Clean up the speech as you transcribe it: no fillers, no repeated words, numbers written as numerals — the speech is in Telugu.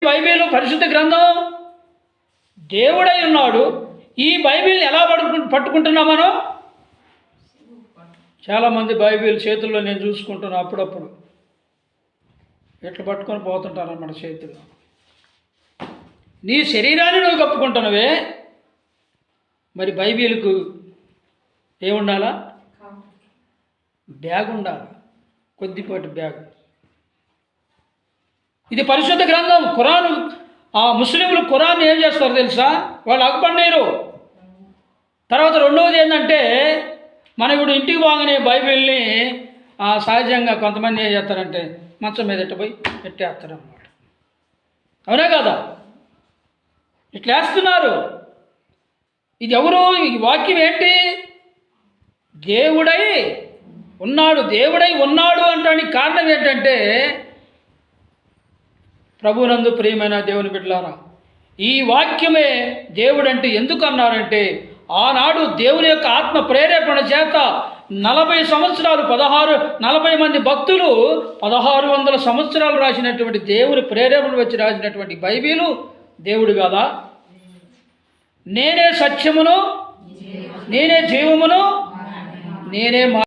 బైబిల్ పరిశుద్ధ గ్రంథం దేవుడై ఉన్నాడు. ఈ బైబిల్ని ఎలా పట్టుకుంటున్నాం మనం? చాలామంది బైబిల్ చేతుల్లో నేను చూసుకుంటున్నా అప్పుడప్పుడు ఎట్లా పట్టుకొని పోతుంటారు అన్నమాట చేతుల్లో. నీ శరీరాన్ని నువ్వు కప్పుకుంటున్నవే, మరి బైబిల్కు ఏముండాలా? బ్యాగ్ ఉండాలి, కొద్దిపాటి బ్యాగ్. ఇది పరిశుద్ధ గ్రంథం ఖురాను. ఆ ముస్లింలు ఖురాన్ ఏం చేస్తారు తెలుసా? వాళ్ళు అగ్గుపడినారు. తర్వాత రెండవది ఏంటంటే, మన ఇప్పుడు ఇంటికి పోగానే బైబిల్ని సహజంగా కొంతమంది ఏం చేస్తారంటే మంచం మీద ఎట్టపోయి ఎట్టేస్తారన్నమాట. అవునా కదా? ఇట్లా వేస్తున్నారు. ఇది ఎవరు? ఈ వాక్యం ఏంటి? దేవుడై ఉన్నాడు. దేవుడై ఉన్నాడు అంటానికి కారణం ఏంటంటే, ప్రభునందు ప్రియమైన దేవుని బిడ్డలారా, ఈ వాక్యమే దేవుడంటే ఎందుకు అన్నారంటే, ఆనాడు దేవుని యొక్క ఆత్మ ప్రేరేపణ చేత 40 సంవత్సరాలు 40 మంది భక్తులు 1600 సంవత్సరాలు రాసినటువంటి దేవుని ప్రేరేపణ వచ్చి రాసినటువంటి బైబిలు దేవుడు కదా. నేనే సత్యమును, నేనే జీవమును, నేనే